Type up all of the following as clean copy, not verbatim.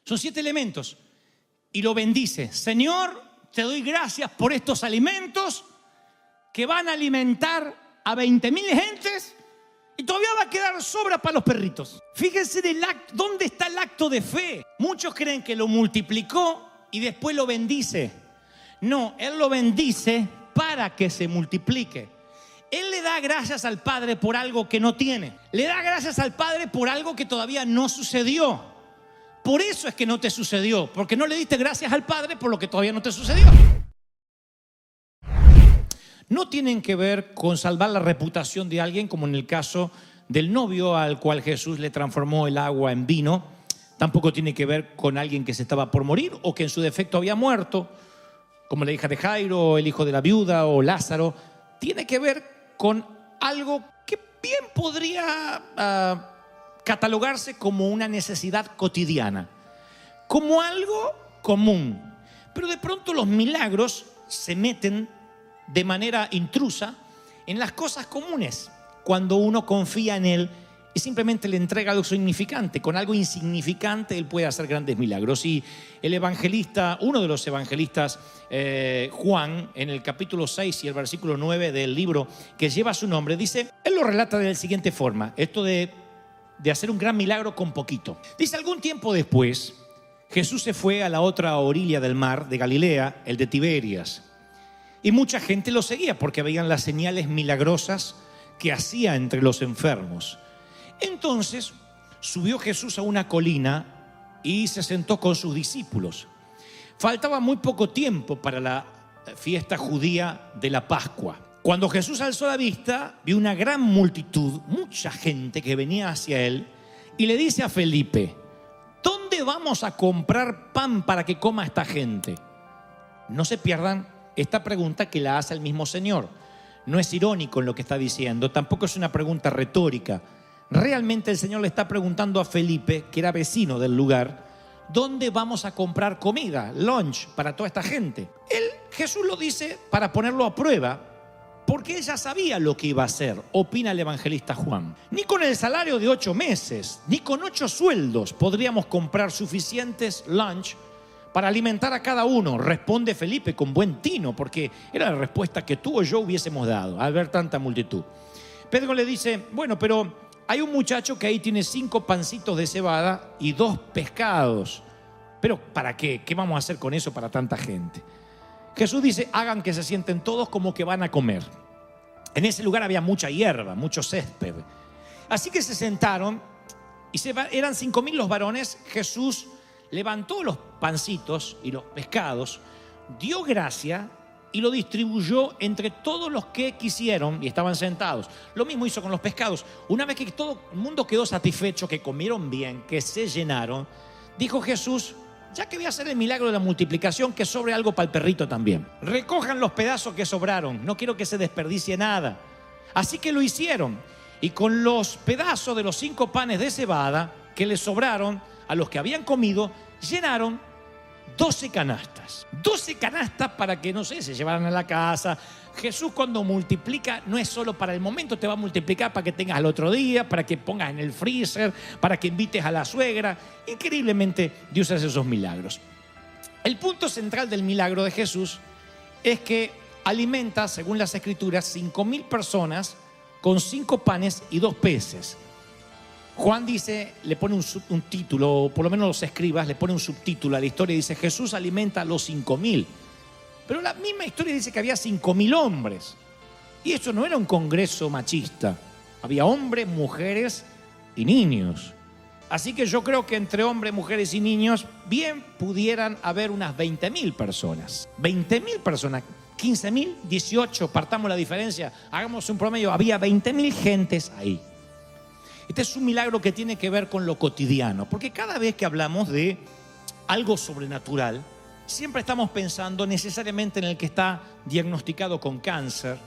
Son 7 elementos. Y lo bendice. Señor, te doy gracias por estos alimentos que van a alimentar a 20.000 gentes y todavía va a quedar sobra para los perritos. Fíjense dónde está el acto de fe. Muchos creen que lo multiplicó y después lo bendice. No, Él lo bendice para que se multiplique. Él le da gracias al Padre por algo que no tiene. Le da gracias al Padre por algo que todavía no sucedió. Por eso es que no te sucedió, porque no le diste gracias al Padre por lo que todavía no te sucedió. No tienen que ver con salvar la reputación de alguien, como en el caso del novio al cual Jesús le transformó el agua en vino. Tampoco tiene que ver con alguien que se estaba por morir o que en su defecto había muerto, como la hija de Jairo, el hijo de la viuda o Lázaro. Tiene que ver con algo que bien podría catalogarse como una necesidad cotidiana, como algo común. Pero de pronto los milagros se meten de manera intrusa en las cosas comunes, cuando uno confía en Él y simplemente le entrega algo significante. Con algo insignificante Él puede hacer grandes milagros. Y el evangelista, uno de los evangelistas, Juan, en el capítulo 6 y el versículo 9 del libro que lleva su nombre, dice, él lo relata de la siguiente forma, esto de hacer un gran milagro con poquito. Dice, algún tiempo después, Jesús se fue a la otra orilla del mar de Galilea, el de Tiberias. Y mucha gente lo seguía porque veían las señales milagrosas que hacía entre los enfermos. Entonces subió Jesús a una colina y se sentó con sus discípulos. Faltaba muy poco tiempo para la fiesta judía de la Pascua. Cuando Jesús alzó la vista, vio una gran multitud, mucha gente que venía hacia él, y le dice a Felipe, ¿dónde vamos a comprar pan para que coma esta gente? No se pierdan esta pregunta que la hace el mismo Señor. No es irónico en lo que está diciendo, tampoco es una pregunta retórica. Realmente el Señor le está preguntando a Felipe, que era vecino del lugar, ¿dónde vamos a comprar comida, lunch, para toda esta gente? Jesús lo dice para ponerlo a prueba, porque él ya sabía lo que iba a hacer, opina el evangelista Juan. Ni con el salario de 8 meses, ni con 8 sueldos podríamos comprar suficientes lunch para alimentar a cada uno, responde Felipe con buen tino, porque era la respuesta que tú o yo hubiésemos dado al ver tanta multitud. Pedro le dice, bueno, pero hay un muchacho que ahí tiene 5 pancitos de cebada y 2 pescados. ¿Pero para qué? ¿Qué vamos a hacer con eso para tanta gente? Jesús dice, hagan que se sienten todos como que van a comer. En ese lugar había mucha hierba, mucho césped. Así que se sentaron y eran 5.000 los varones. Jesús levantó los pancitos y los pescados, dio gracia y lo distribuyó entre todos los que quisieron y estaban sentados. Lo mismo hizo con los pescados. Una vez que todo el mundo quedó satisfecho, que comieron bien, que se llenaron, dijo Jesús, ya que voy a hacer el milagro de la multiplicación, que sobre algo para el perrito también. Recojan los pedazos que sobraron, no quiero que se desperdicie nada. Así que lo hicieron, y con los pedazos de los 5 panes de cebada que les sobraron a los que habían comido, llenaron 12 canastas. 12 canastas para que, no sé, se llevaran a la casa. Jesús cuando multiplica no es solo para el momento, te va a multiplicar para que tengas al otro día, para que pongas en el freezer, para que invites a la suegra. Increíblemente Dios hace esos milagros. El punto central del milagro de Jesús es que alimenta, según las Escrituras, 5.000 personas con 5 panes y 2 peces. Juan dice, le pone un título, o por lo menos los escribas le ponen un subtítulo a la historia y dice, Jesús alimenta a los 5.000. Pero la misma historia dice que había 5.000 hombres. Y eso no era un congreso machista. Había hombres, mujeres y niños. Así que yo creo que entre hombres, mujeres y niños bien pudieran haber unas 20.000 personas. 20.000 personas, 15.000, 18, partamos la diferencia, hagamos un promedio, había 20.000 gentes ahí. Este es un milagro que tiene que ver con lo cotidiano, porque cada vez que hablamos de algo sobrenatural, siempre estamos pensando necesariamente en el que está diagnosticado con cáncer,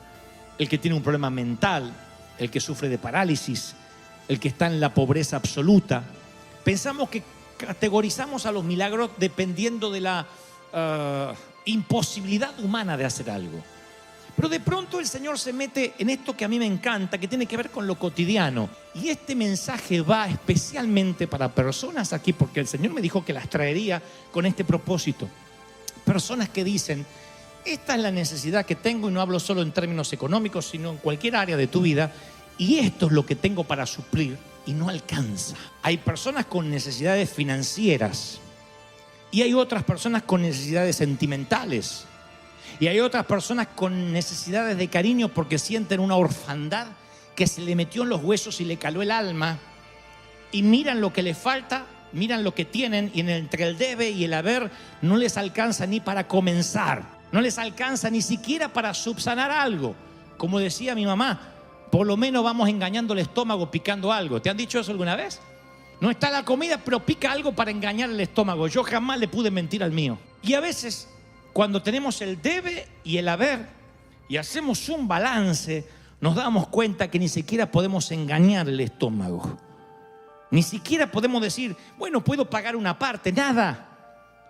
el que tiene un problema mental, el que sufre de parálisis, el que está en la pobreza absoluta. Pensamos que categorizamos a los milagros dependiendo de la imposibilidad humana de hacer algo. Pero de pronto el Señor se mete en esto que a mí me encanta, que tiene que ver con lo cotidiano. Y este mensaje va especialmente para personas aquí, porque el Señor me dijo que las traería con este propósito. Personas que dicen, esta es la necesidad que tengo, y no hablo solo en términos económicos, sino en cualquier área de tu vida, y esto es lo que tengo para suplir y no alcanza. Hay personas con necesidades financieras y hay otras personas con necesidades sentimentales. Y hay otras personas con necesidades de cariño porque sienten una orfandad que se le metió en los huesos y le caló el alma. Y miran lo que les falta, miran lo que tienen, y entre el debe y el haber no les alcanza ni para comenzar. No les alcanza ni siquiera para subsanar algo. Como decía mi mamá, por lo menos vamos engañando el estómago picando algo. ¿Te han dicho eso alguna vez? No está la comida, pero pica algo para engañar el estómago. Yo jamás le pude mentir al mío. Y a veces, cuando tenemos el debe y el haber y hacemos un balance, nos damos cuenta que ni siquiera podemos engañar el estómago. Ni siquiera podemos decir, bueno, puedo pagar una parte. Nada.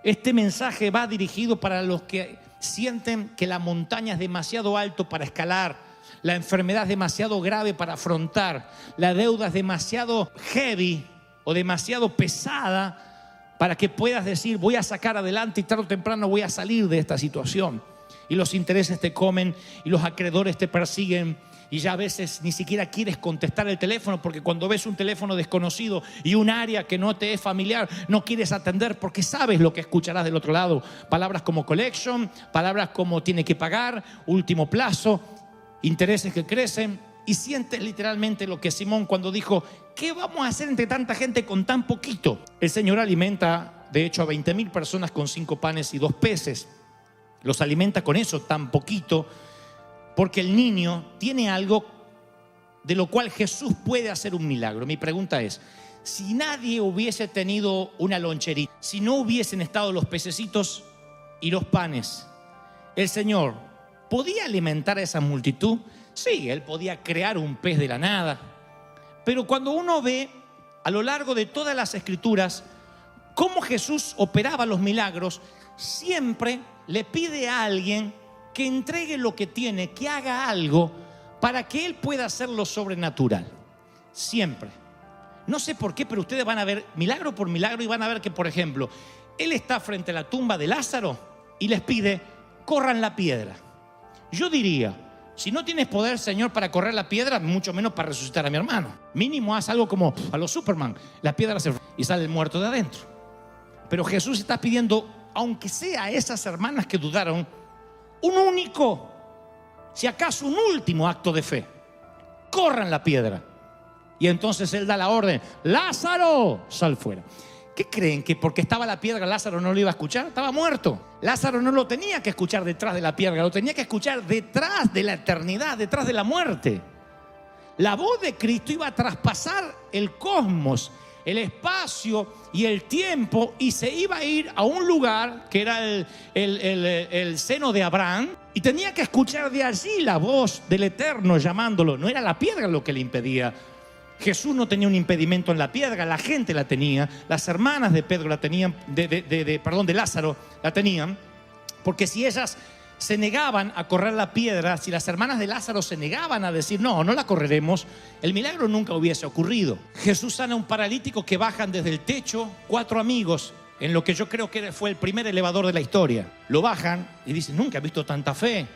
Este mensaje va dirigido para los que sienten que la montaña es demasiado alto para escalar, la enfermedad es demasiado grave para afrontar, la deuda es demasiado heavy o demasiado pesada para que puedas decir, voy a sacar adelante y tarde o temprano voy a salir de esta situación. Y los intereses te comen y los acreedores te persiguen. Y ya a veces ni siquiera quieres contestar el teléfono, porque cuando ves un teléfono desconocido y un área que no te es familiar, no quieres atender porque sabes lo que escucharás del otro lado. Palabras como collection, palabras como tiene que pagar, último plazo, intereses que crecen. Y sientes literalmente lo que Simón cuando dijo, ¿qué vamos a hacer entre tanta gente con tan poquito? El Señor alimenta, de hecho, a 20,000 personas con 5 panes y 2 peces. Los alimenta con eso, tan poquito, porque el niño tiene algo de lo cual Jesús puede hacer un milagro. Mi pregunta es, si nadie hubiese tenido una loncherita, si no hubiesen estado los pececitos y los panes, ¿el Señor podía alimentar a esa multitud? Sí, Él podía crear un pez de la nada. Pero cuando uno ve a lo largo de todas las Escrituras cómo Jesús operaba los milagros, siempre le pide a alguien que entregue lo que tiene, que haga algo para que Él pueda hacer lo sobrenatural. Siempre. No sé por qué, pero ustedes van a ver milagro por milagro y van a ver que, por ejemplo, Él está frente a la tumba de Lázaro y les pide, corran la piedra. Yo diría, si no tienes poder, Señor, para correr la piedra, mucho menos para resucitar a mi hermano. Mínimo haz algo como a los Superman, la piedra se y sale el muerto de adentro. Pero Jesús está pidiendo, aunque sea a esas hermanas que dudaron, un único, si acaso un último acto de fe. Corran la piedra. Y entonces Él da la orden, Lázaro, sal fuera. ¿Qué creen? ¿Que porque estaba la piedra Lázaro no lo iba a escuchar? Estaba muerto. Lázaro no lo tenía que escuchar detrás de la piedra, lo tenía que escuchar detrás de la eternidad, detrás de la muerte. La voz de Cristo iba a traspasar el cosmos, el espacio y el tiempo, y se iba a ir a un lugar que era el seno de Abraham, y tenía que escuchar de allí la voz del Eterno llamándolo. No era la piedra lo que le impedía. Jesús no tenía un impedimento en la piedra, la gente la tenía, las hermanas de Pedro la tenían, de Lázaro la tenían, porque si ellas se negaban a correr la piedra, si las hermanas de Lázaro se negaban a decir no la correremos, el milagro nunca hubiese ocurrido. Jesús sana a un paralítico que bajan desde el techo 4 amigos, en lo que yo creo que fue el primer elevador de la historia. Lo bajan y dicen, nunca he visto tanta fe.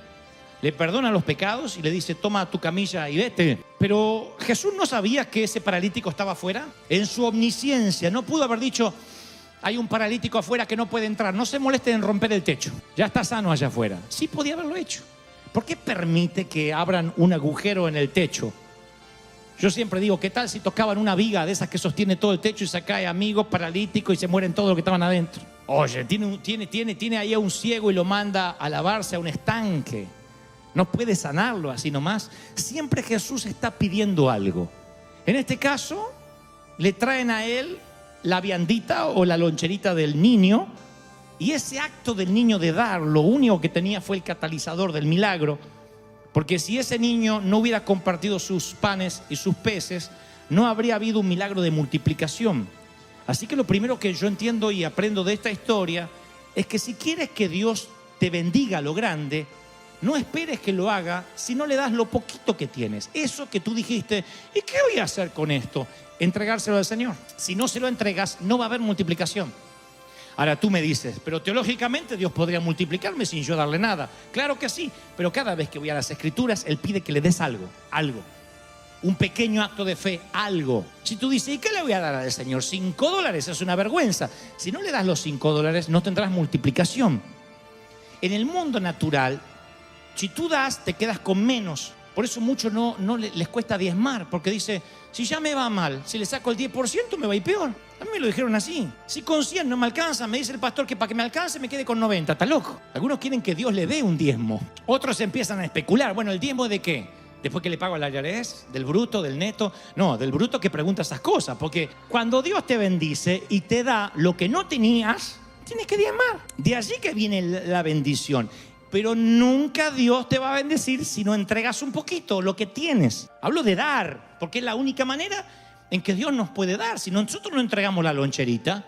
Le perdona los pecados y le dice, toma tu camilla y vete. Pero Jesús no sabía que ese paralítico estaba afuera. En su omnisciencia no pudo haber dicho, hay un paralítico afuera que no puede entrar, no se molesten en romper el techo, ya está sano allá afuera. Sí podía haberlo hecho. ¿Por qué permite que abran un agujero en el techo? Yo siempre digo, ¿qué tal si tocaban una viga de esas que sostiene todo el techo y se cae amigo paralítico y se mueren todos los que estaban adentro? Oye, tiene ahí a un ciego y lo manda a lavarse a un estanque. No puede sanarlo así nomás. Siempre Jesús está pidiendo algo. En este caso, le traen a Él la viandita o la loncherita del niño, y ese acto del niño de dar, lo único que tenía fue el catalizador del milagro, porque si ese niño no hubiera compartido sus panes y sus peces, no habría habido un milagro de multiplicación. Así que lo primero que yo entiendo y aprendo de esta historia es que si quieres que Dios te bendiga a lo grande, no esperes que lo haga si no le das lo poquito que tienes. Eso que tú dijiste, ¿y qué voy a hacer con esto? Entregárselo al Señor. Si no se lo entregas, no va a haber multiplicación. Ahora tú me dices, pero teológicamente Dios podría multiplicarme sin yo darle nada. Claro que sí, pero cada vez que voy a las Escrituras, Él pide que le des algo. Un pequeño acto de fe, algo. Si tú dices, ¿y qué le voy a dar al Señor? $5, es una vergüenza. Si no le das los $5, no tendrás multiplicación. En el mundo natural, si tú das, te quedas con menos. Por eso muchos no les cuesta diezmar, porque dice, si ya me va mal, si le saco el 10% me va a ir peor. A mí me lo dijeron así. Si con 100 no me alcanza, me dice el pastor que para que me alcance me quede con 90. ¿Está loco? Algunos quieren que Dios le dé un diezmo. Otros empiezan a especular. Bueno, ¿el diezmo de qué? Después que le pago al IRS, del bruto, del neto. No, del bruto que pregunta esas cosas. Porque cuando Dios te bendice y te da lo que no tenías, tienes que diezmar. De allí que viene la bendición. Pero nunca Dios te va a bendecir si no entregas un poquito lo que tienes. Hablo de dar, porque es la única manera en que Dios nos puede dar. Si nosotros no entregamos la loncherita,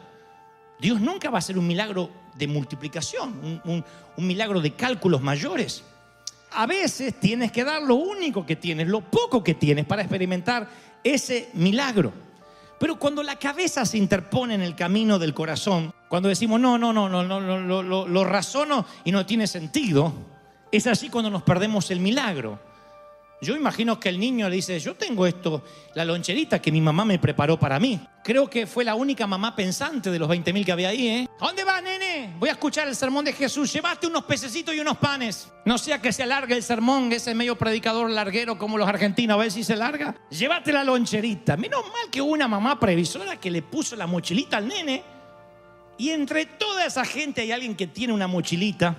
Dios nunca va a hacer un milagro de multiplicación, un milagro de cálculos mayores. A veces tienes que dar lo único que tienes, lo poco que tienes para experimentar ese milagro. Pero cuando la cabeza se interpone en el camino del corazón, cuando decimos no, lo razono y no tiene sentido, es así cuando nos perdemos el milagro. Yo imagino que el niño le dice, yo tengo esto, la loncherita que mi mamá me preparó para mí. Creo que fue la única mamá pensante de los 20.000 que había ahí, ¿eh? ¿A dónde vas, nene? Voy a escuchar el sermón de Jesús. Llévate unos pececitos y unos panes. No sea que se alargue el sermón, ese medio predicador larguero como los argentinos, a ver si se larga. Llévate la loncherita. Menos mal que hubo una mamá previsora que le puso la mochilita al nene. Y entre toda esa gente hay alguien que tiene una mochilita.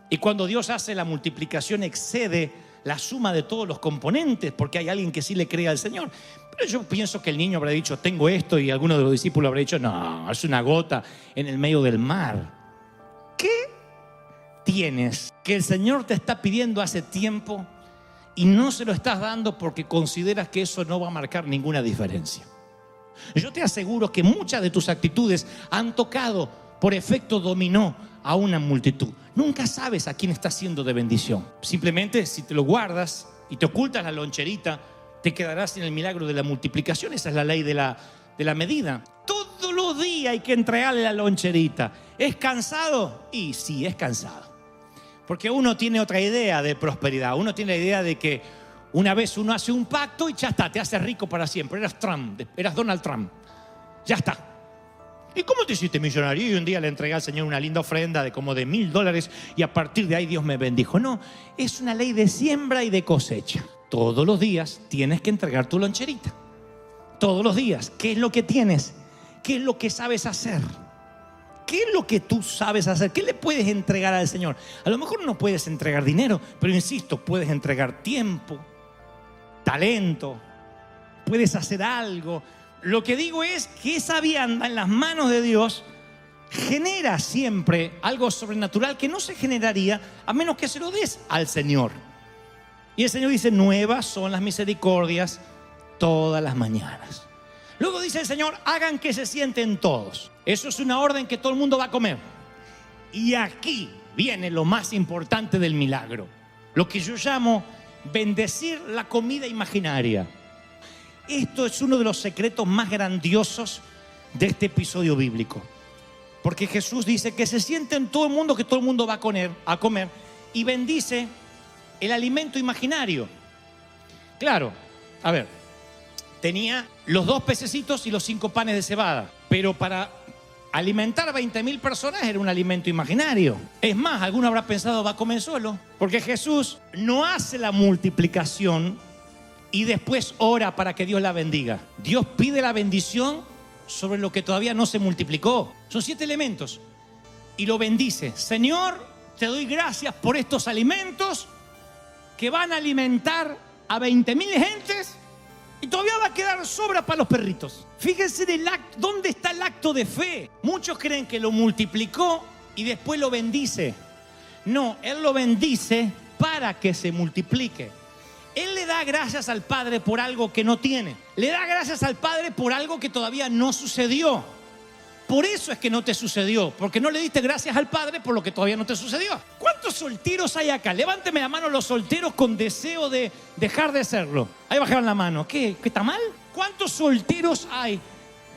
Y cuando Dios hace la multiplicación excede la suma de todos los componentes, porque hay alguien que sí le cree al Señor. Pero yo pienso que el niño habrá dicho, tengo esto, y alguno de los discípulos habrá dicho, no, es una gota en el medio del mar. ¿Qué tienes que el Señor te está pidiendo hace tiempo y no se lo estás dando porque consideras que eso no va a marcar ninguna diferencia? Yo te aseguro que muchas de tus actitudes han tocado por efecto dominó a una multitud. Nunca sabes a quién está siendo de bendición. Simplemente si te lo guardas y te ocultas la loncherita, te quedarás sin el milagro de la multiplicación. Esa es la ley de la medida. Todos los días hay que entregarle la loncherita. ¿Es cansado? Y sí, es cansado. Porque uno tiene otra idea de prosperidad. Uno tiene la idea de que una vez uno hace un pacto y ya está, te hace rico para siempre. Eras Trump, eras Donald Trump. Ya está. ¿Y cómo te hiciste millonario? Y un día le entregué al Señor una linda ofrenda de como de $1,000 y a partir de ahí Dios me bendijo. No, es una ley de siembra y de cosecha. Todos los días tienes que entregar tu loncherita. Todos los días. ¿Qué es lo que tienes? ¿Qué es lo que sabes hacer? ¿Qué es lo que tú sabes hacer? ¿Qué le puedes entregar al Señor? A lo mejor no puedes entregar dinero, pero insisto, puedes entregar tiempo, talento, puedes hacer algo. Lo que digo es que esa vianda en las manos de Dios genera siempre algo sobrenatural que no se generaría a menos que se lo des al Señor. Y el Señor dice, nuevas son las misericordias todas las mañanas. Luego dice el Señor, hagan que se sienten todos. Eso es una orden que todo el mundo va a comer. Y aquí viene lo más importante del milagro. Lo que yo llamo bendecir la comida imaginaria. Esto es uno de los secretos más grandiosos de este episodio bíblico. Porque Jesús dice que se siente en todo el mundo, que todo el mundo va a comer y bendice el alimento imaginario. Claro, a ver, tenía los 2 pececitos y los 5 panes de cebada, pero para alimentar a 20.000 personas era un alimento imaginario. Es más, alguno habrá pensado va a comer solo, porque Jesús no hace la multiplicación y después ora para que Dios la bendiga. Dios pide la bendición sobre lo que todavía no se multiplicó. Son 7 elementos. Y lo bendice. Señor, te doy gracias por estos alimentos que van a alimentar a 20.000 gentes y todavía va a quedar sobra para los perritos. Fíjense dónde está el acto de fe. Muchos creen que lo multiplicó y después lo bendice. No, Él lo bendice para que se multiplique. Él le da gracias al Padre por algo que no tiene. Le da gracias al Padre por algo que todavía no sucedió. Por eso es que no te sucedió, porque no le diste gracias al Padre por lo que todavía no te sucedió. ¿Cuántos solteros hay acá? Levánteme la mano los solteros con deseo de dejar de serlo. Ahí bajaron la mano. ¿Qué está mal? ¿Cuántos solteros hay?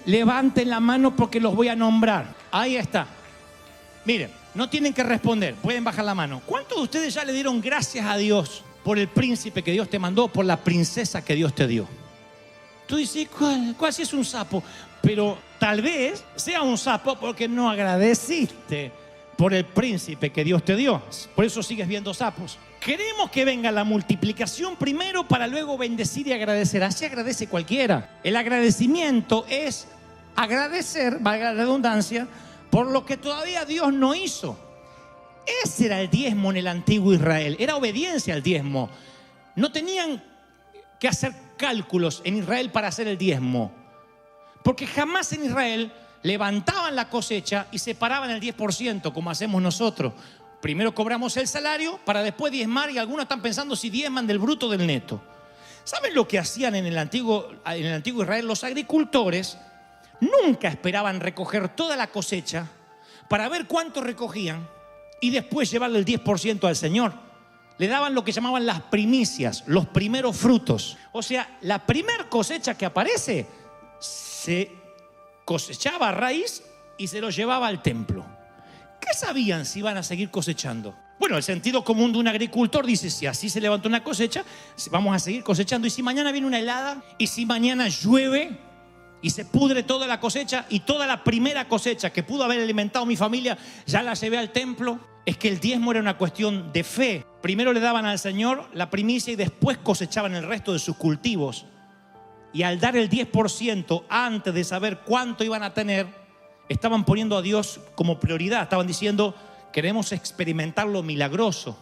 Levanten la mano porque los voy a nombrar. Ahí está. Miren, no tienen que responder, pueden bajar la mano. ¿Cuántos de ustedes ya le dieron gracias a Dios por el príncipe que Dios te mandó, por la princesa que Dios te dio? Tú dices, ¿cuál si es un sapo? Pero tal vez sea un sapo porque no agradeciste por el príncipe que Dios te dio. Por eso sigues viendo sapos. Queremos que venga la multiplicación primero para luego bendecir y agradecer. Así agradece cualquiera. El agradecimiento es agradecer, valga la redundancia, por lo que todavía Dios no hizo. Ese era el diezmo en el antiguo Israel. Era obediencia al diezmo. No tenían que hacer cálculos en Israel para hacer el diezmo. Porque jamás en Israel levantaban la cosecha y separaban el 10% como hacemos nosotros. Primero cobramos el salario para después diezmar, y algunos están pensando si diezman del bruto o del neto. ¿Saben lo que hacían en el antiguo Israel? Los agricultores nunca esperaban recoger toda la cosecha para ver cuánto recogían y después llevarle el 10% al Señor. Le daban lo que llamaban las primicias, los primeros frutos. O sea, la primer cosecha que aparece se cosechaba a raíz y se lo llevaba al templo. ¿Qué sabían si iban a seguir cosechando? Bueno, el sentido común de un agricultor dice, si así se levantó una cosecha, vamos a seguir cosechando. Y si mañana viene una helada, y si mañana llueve y se pudre toda la cosecha, y toda la primera cosecha que pudo haber alimentado mi familia ya la llevé al templo. Es que el diezmo era una cuestión de fe. Primero le daban al Señor la primicia y después cosechaban el resto de sus cultivos. Y al dar el 10% antes de saber cuánto iban a tener, estaban poniendo a Dios como prioridad. Estaban diciendo, queremos experimentar lo milagroso.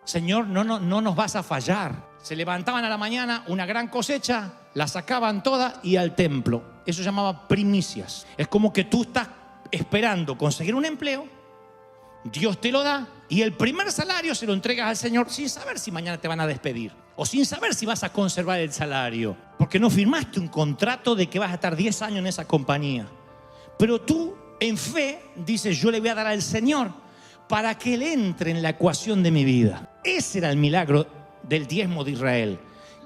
Señor, no nos vas a fallar. Se levantaban a la mañana, una gran cosecha, la sacaban toda y al templo. Eso se llamaba primicias. Es como que tú estás esperando conseguir un empleo, Dios te lo da y el primer salario se lo entregas al Señor sin saber si mañana te van a despedir o sin saber si vas a conservar el salario, porque no firmaste un contrato de que vas a estar 10 años en esa compañía. Pero tú en fe dices, yo le voy a dar al Señor para que Él entre en la ecuación de mi vida. Ese era el milagro del diezmo de Israel.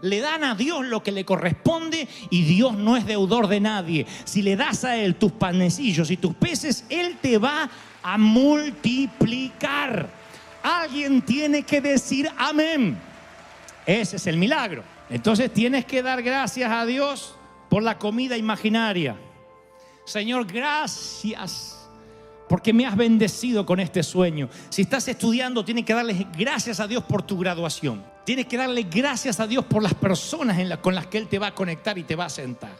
Le dan a Dios lo que le corresponde y Dios no es deudor de nadie. Si le das a Él tus panecillos y tus peces, Él te va a multiplicar. Alguien tiene que decir amén. Ese es el milagro. Entonces tienes que dar gracias a Dios por la comida imaginaria. Señor, gracias porque me has bendecido con este sueño. Si estás estudiando, tienes que darle gracias a Dios por tu graduación. Tienes que darle gracias a Dios por las personas con las que Él te va a conectar y te va a sentar.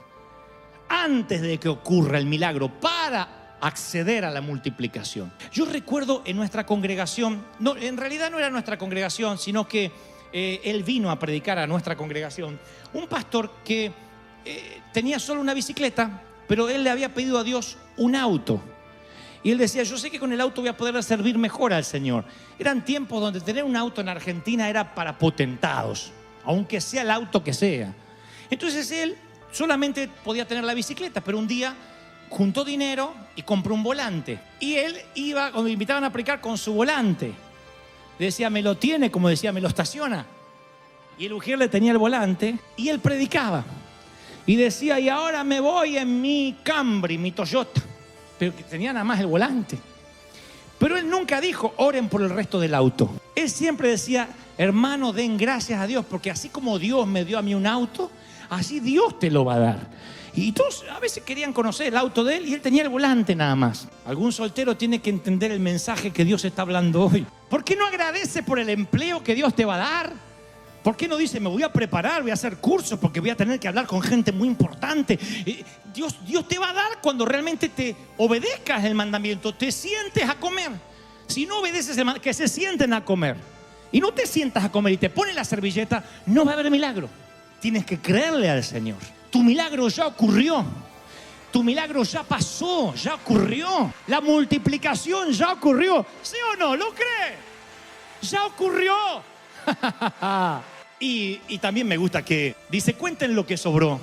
Antes de que ocurra el milagro, para acceder a la multiplicación. Yo recuerdo en nuestra congregación, no, en realidad no era nuestra congregación, sino que él vino a predicar a nuestra congregación. Un pastor que tenía solo una bicicleta, pero él le había pedido a Dios un auto. Y él decía, yo sé que con el auto voy a poder servir mejor al Señor. Eran tiempos donde tener un auto en Argentina era para potentados, aunque sea el auto que sea. Entonces él solamente podía tener la bicicleta, pero un día juntó dinero y compró un volante. Y él iba, cuando me invitaban a predicar, con su volante. Decía, me lo tiene, como decía, me lo estaciona. Y el ujier le tenía el volante y él predicaba. Y decía, y ahora me voy en mi Camry, mi Toyota. Pero que tenía nada más el volante. Pero él nunca dijo, oren por el resto del auto. Él siempre decía, hermano, den gracias a Dios, porque así como Dios me dio a mí un auto, así Dios te lo va a dar. Y todos a veces querían conocer el auto de él y él tenía el volante nada más. Algún soltero tiene que entender el mensaje que Dios está hablando hoy. ¿Por qué no agradece por el empleo que Dios te va a dar? ¿Por qué no dice, me voy a preparar, voy a hacer cursos porque voy a tener que hablar con gente muy importante? Dios te va a dar cuando realmente te obedezcas el mandamiento, te sientes a comer. Si no obedeces el mandamiento, que se sienten a comer y no te sientas a comer y te pones la servilleta, no va a haber milagro. Tienes que creerle al Señor. Tu milagro ya ocurrió. Tu milagro ya pasó, ya ocurrió. La multiplicación ya ocurrió. ¿Sí o no? ¿Lo cree? Ya ocurrió. Y también me gusta que dice, cuenten lo que sobró.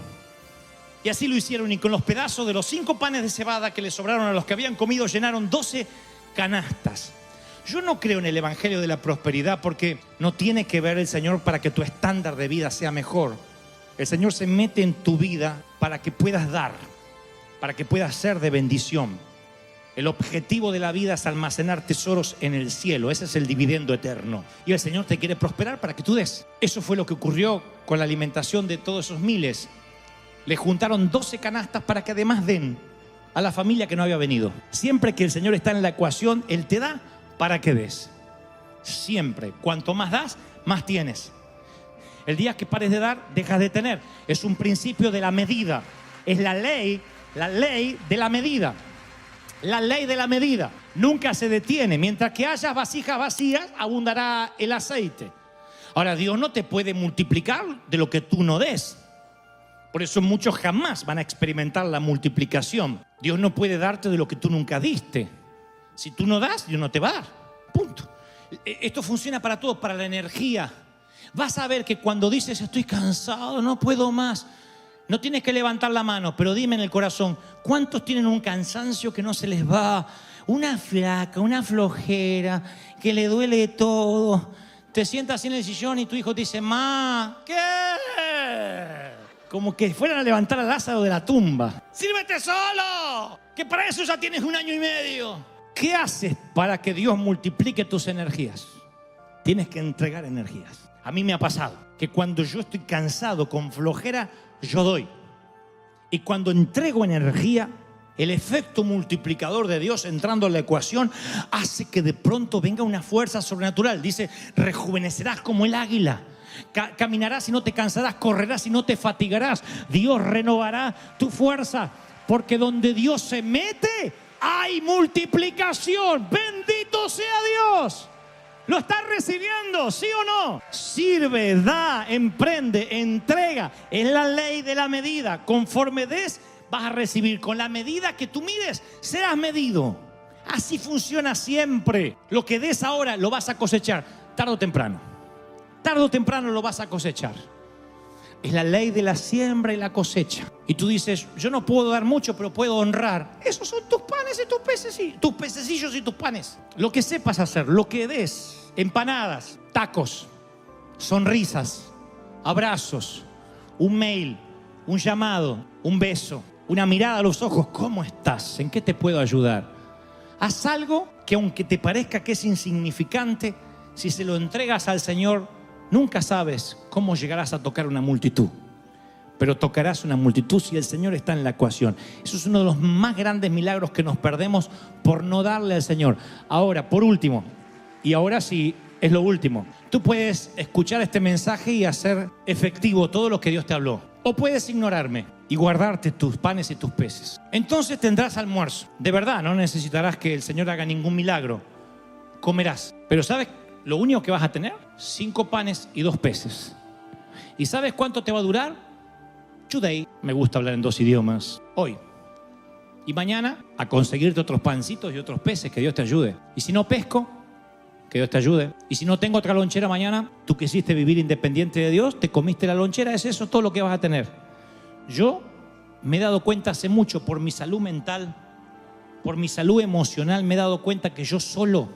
Y así lo hicieron, y con los pedazos de los 5 panes de cebada que le sobraron a los que habían comido, llenaron 12 canastas. Yo no creo en el evangelio de la prosperidad, porque no tiene que ver el Señor para que tu estándar de vida sea mejor. El Señor se mete en tu vida para que puedas dar, para que puedas ser de bendición. El objetivo de la vida es almacenar tesoros en el cielo. Ese es el dividendo eterno. Y el Señor te quiere prosperar para que tú des. Eso fue lo que ocurrió con la alimentación de todos esos miles. Le juntaron 12 canastas para que además den a la familia que no había venido. Siempre que el Señor está en la ecuación, Él te da para que des. Siempre. Cuanto más das, más tienes. El día que pares de dar, dejas de tener. Es un principio de la medida. Es la ley de la medida. La ley de la medida. Nunca se detiene. Mientras que haya vasijas vacías, abundará el aceite. Ahora, Dios no te puede multiplicar de lo que tú no des. Por eso muchos jamás van a experimentar la multiplicación. Dios no puede darte de lo que tú nunca diste. Si tú no das, Dios no te va a dar. Punto. Esto funciona para todo, para la energía. Vas a ver que cuando dices estoy cansado, no puedo más, no tienes que levantar la mano, pero dime en el corazón, ¿cuántos tienen un cansancio que no se les va? Una flaca, una flojera, que le duele todo. Te sientas en el sillón y tu hijo te dice, ma, ¿qué? Como que fueran a levantar a Lázaro de la tumba. ¡Sírvete solo! Que para eso ya tienes 1 año y medio. ¿Qué haces para que Dios multiplique tus energías? Tienes que entregar energías. A mí me ha pasado que cuando yo estoy cansado, con flojera, yo doy. Y cuando entrego energía, el efecto multiplicador de Dios entrando en la ecuación hace que de pronto venga una fuerza sobrenatural. Dice, rejuvenecerás como el águila. Caminarás y no te cansarás, correrás y no te fatigarás. Dios renovará tu fuerza, porque donde Dios se mete, hay multiplicación. Bendito sea Dios. ¿Lo estás recibiendo? ¿Sí o no? Sirve, da, emprende, entrega. Es la ley de la medida. Conforme des, vas a recibir. Con la medida que tú mides, serás medido. Así funciona siempre. Lo que des ahora lo vas a cosechar tarde o temprano. Tarde o temprano lo vas a cosechar. Es la ley de la siembra y la cosecha. Y tú dices, yo no puedo dar mucho, pero puedo honrar. Esos son tus panes y tus pececillos. Tus pececillos y tus panes. Lo que sepas hacer, lo que des. Empanadas, tacos, sonrisas, abrazos, un mail, un llamado, un beso, una mirada a los ojos. ¿Cómo estás? ¿En qué te puedo ayudar? Haz algo que, aunque te parezca que es insignificante, si se lo entregas al Señor, nunca sabes cómo llegarás a tocar una multitud. Pero tocarás una multitud si el Señor está en la ecuación. Eso es uno de los más grandes milagros que nos perdemos por no darle al Señor. Ahora, por último, y ahora sí es lo último, tú puedes escuchar este mensaje y hacer efectivo todo lo que Dios te habló. O puedes ignorarme y guardarte tus panes y tus peces. Entonces tendrás almuerzo. De verdad, no necesitarás que el Señor haga ningún milagro. Comerás. Pero ¿sabes lo único que vas a tener? 5 panes y 2 peces. ¿Y sabes cuánto te va a durar? Today. Me gusta hablar en 2 idiomas. Hoy. Y mañana a conseguirte otros pancitos y otros peces. Que Dios te ayude. Y si no pesco, que Dios te ayude. Y si no tengo otra lonchera mañana, tú quisiste vivir independiente de Dios, te comiste la lonchera, es eso todo lo que vas a tener. Yo me he dado cuenta hace mucho, por mi salud mental, por mi salud emocional, me he dado cuenta que yo solo,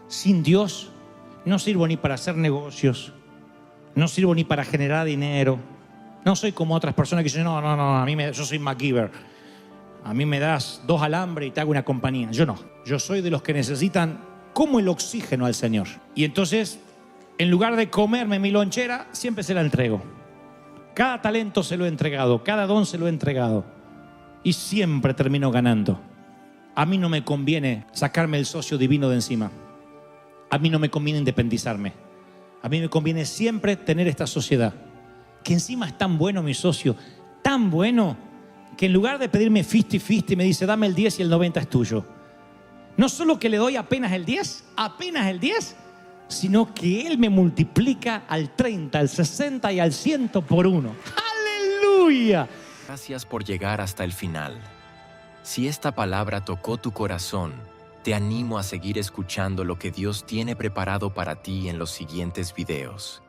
sin Dios, no sirvo ni para hacer negocios, no sirvo ni para generar dinero. No soy como otras personas que dicen, no, yo soy MacGyver. A mí me das 2 alambres y te hago una compañía. Yo no. Yo soy de los que necesitan como el oxígeno al Señor. Y entonces, en lugar de comerme mi lonchera, siempre se la entrego. Cada talento se lo he entregado, cada don se lo he entregado. Y siempre termino ganando. A mí no me conviene sacarme el socio divino de encima. A mí no me conviene independizarme. A mí me conviene siempre tener esta sociedad. Que encima es tan bueno mi socio, tan bueno, que en lugar de pedirme 50-50 me dice, dame el 10 y el 90 es tuyo. No solo que le doy apenas el 10, sino que Él me multiplica al 30, al 60 y al 100 por 1. ¡Aleluya! Gracias por llegar hasta el final. Si esta palabra tocó tu corazón, te animo a seguir escuchando lo que Dios tiene preparado para ti en los siguientes videos.